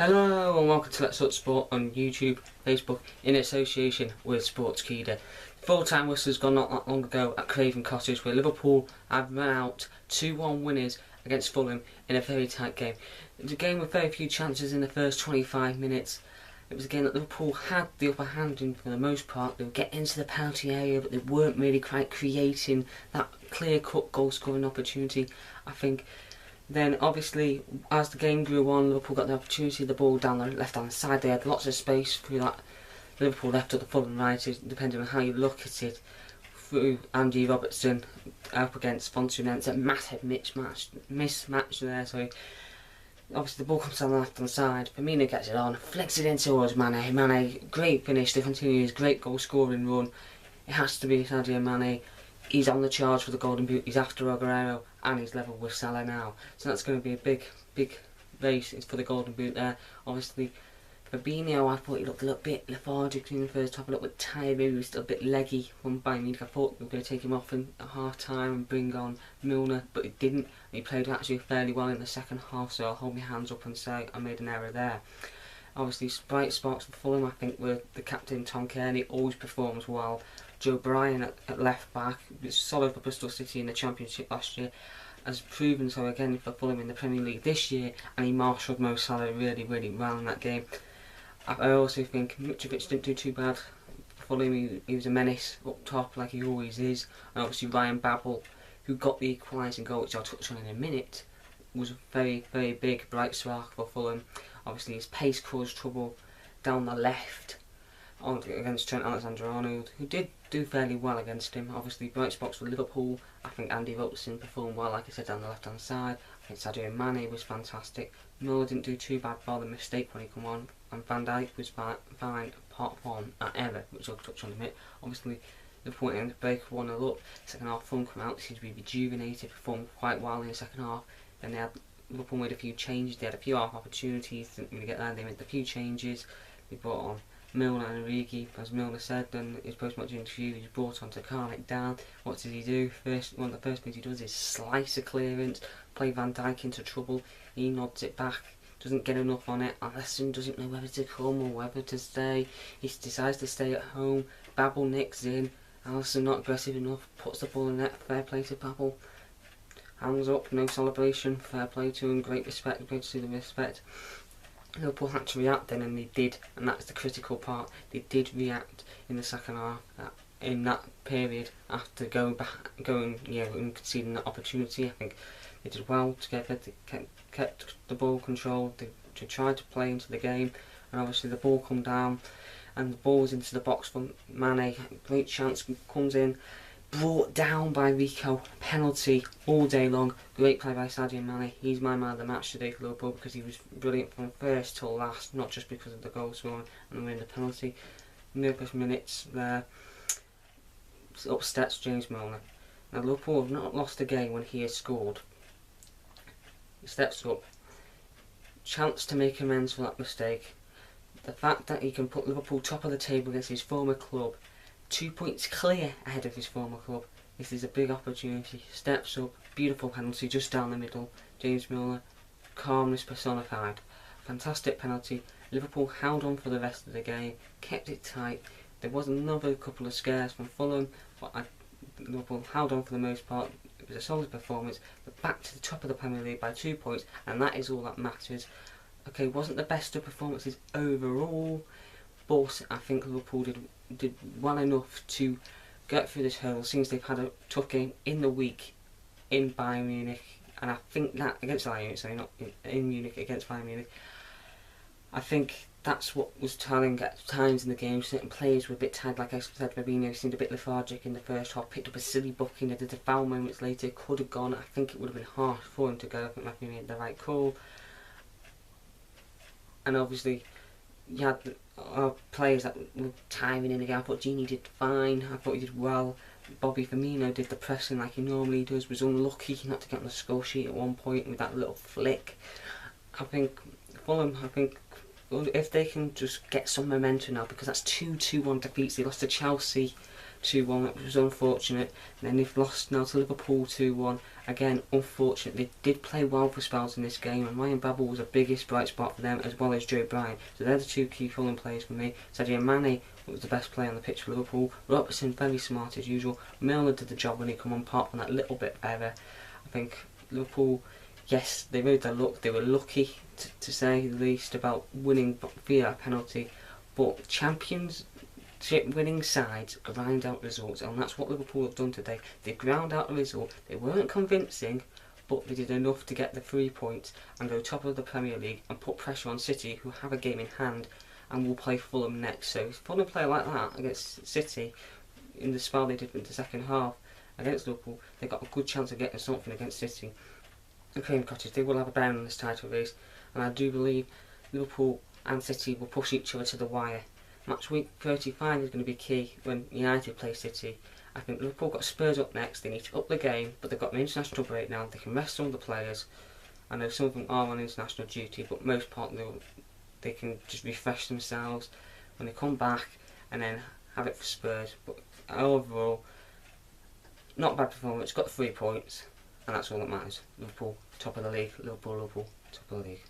Hello and welcome to Let's Talk Sport on YouTube, Facebook, in association with Sportskeeda. Full-time whistle's gone not that long ago at Craven Cottage, where Liverpool have run out 2-1 winners against Fulham in a very tight game. It was a game with very few chances in the first 25 minutes. It was a game that Liverpool had the upper hand in for the most part. They would get into the penalty area, but they weren't really quite creating that clear-cut goal-scoring opportunity, I think. Then obviously, as the game grew on, Liverpool got the opportunity, the ball down the left-hand side. They had lots of space through that Liverpool left or the Fulham right, depending on how you look at it. Through Andy Robertson up against Fonsu, it's a massive mismatch there. So obviously the ball comes down the left-hand side. Firmino gets it on, flicks it in towards Mane. Mane, great finish to continue his great goal-scoring run. It has to be Sadio Mane. He's on the charge for the Golden Boot. He's after Aguero and he's level with Salah now. So that's going to be a big race for the Golden Boot there. Obviously, Fabinho, I thought he looked a little bit lethargic in the first half, a little bit tired, maybe he was still a bit leggy from Bayern Munich. I thought we were going to take him off in at half time and bring on Milner, but he didn't. He played actually fairly well in the second half, so I'll hold my hands up and say I made an error there. Obviously, bright sparks for Fulham, I think, were the captain Tom Kearney, always performs well. Joe Bryan at left back was solid for Bristol City in the Championship last year, has proven so again for Fulham in the Premier League this year, and he marshalled Mo Salah really well in that game. I also think Mitrovic didn't do too bad for Fulham. He was a menace up top like he always is, and obviously Ryan Babel, who got the equalising goal, which I'll touch on in a minute, was a very big bright spark for Fulham. Obviously his pace caused trouble down the left against Trent Alexander-Arnold, who did do fairly well against him. Obviously bright spots for Liverpool. I think Andy Robertson performed well, like I said, down the left hand side. I think Sadio Mane was fantastic. Milner didn't do too bad, bar the mistake when he come on, and Van Dijk was fine apart from that error, which I'll touch on in a minute. Obviously Liverpool in the break 1-0 up. Second half, Fulham come out, seemed to be rejuvenated, performed quite well in the second half. Then they had Liverpool made a few changes. They had a few half opportunities, didn't really get there. They made a few changes. They brought on Milner and Origi, as Milner said in his post-match interview. He's brought on to calm it down. What does he do? One of the first things he does is slice a clearance, play Van Dijk into trouble. He nods it back, doesn't get enough on it. Alisson doesn't know whether to come or whether to stay. He decides to stay at home. Babel nicks in. Alisson not aggressive enough, puts the ball in the net. Fair play to Babel. Hands up, no celebration. Fair play to him. Great respect. Great to see the respect. Liverpool had to react then, and they did, and that's the critical part. They did react in the second half, in that period after going and conceding that opportunity. I think they did well together. They kept the ball controlled. They tried to play into the game, and obviously the ball come down, and the ball was into the box from Mane. Great chance comes in. Brought down by Rico, penalty all day long. Great play by Sadio Mane. He's my man of the match today for Liverpool because he was brilliant from first till last, not just because of the goal scoring and winning the penalty. Nervous minutes there. Up steps James Milner. Now Liverpool have not lost a game when he has scored. He steps up. Chance to make amends for that mistake. The fact that he can put Liverpool top of the table against his former club, 2 points clear ahead of his former club. This is a big opportunity. Steps up, beautiful penalty just down the middle. James Milner, calmness personified. Fantastic penalty. Liverpool held on for the rest of the game, kept it tight. There was another couple of scares from Fulham, but Liverpool held on for the most part. It was a solid performance. They're back to the top of the Premier League by 2 points, and that is all that matters. Okay, wasn't the best of performances overall, but I think Liverpool did well enough to get through this hurdle, since they've had a tough game in the week in Bayern Munich, and I think that against Bayern Munich, sorry, not in Munich, against Bayern Munich. I think that's what was telling at times in the game. Certain players were a bit tired, like I said. Fabinho seemed a bit lethargic in the first half, picked up a silly booking, did a foul moments later, could have gone. I think it would have been harsh for him to go. I think Matthew made the right call. And obviously you had players that were timing in the game. I thought Gini did fine. I thought he did well. Bobby Firmino did the pressing like he normally does. Was unlucky not to get on the score sheet at one point with that little flick. I think Fulham, if they can just get some momentum now, because that's 2-2-1 defeats. They lost to Chelsea 2-1, which was unfortunate. And then they've lost now to Liverpool 2-1. Again, unfortunate. They did play well for spells in this game, and Ryan Babel was the biggest bright spot for them, as well as Joe Bryan. So they're the two key Fulham players for me. Sadio Mane was the best player on the pitch for Liverpool. Robertson, very smart as usual. Milner did the job when he come on, apart from that little bit better. I think Liverpool, yes, they rode their luck. They were lucky, to say the least, about winning via a penalty. But championship winning sides grind out results, and that's what Liverpool have done today. They ground out a result. They weren't convincing, but they did enough to get the 3 points and go top of the Premier League and put pressure on City, who have a game in hand and will play Fulham next. So if Fulham play like that against City in the spell they did in the second half against Liverpool, they've got a good chance of getting something against City. And Craven Cottage, they will have a bearing on this title race, and I do believe Liverpool and City will push each other to the wire. Match week 35 is going to be key when United play City. I think Liverpool got Spurs up next. They need to up the game, but they've got an international break now. They can rest all the players. I know some of them are on international duty, but most part they can just refresh themselves when they come back and then have it for Spurs. But overall, not a bad performance. Got 3 points, and that's all that matters. Liverpool top of the league. Liverpool top of the league.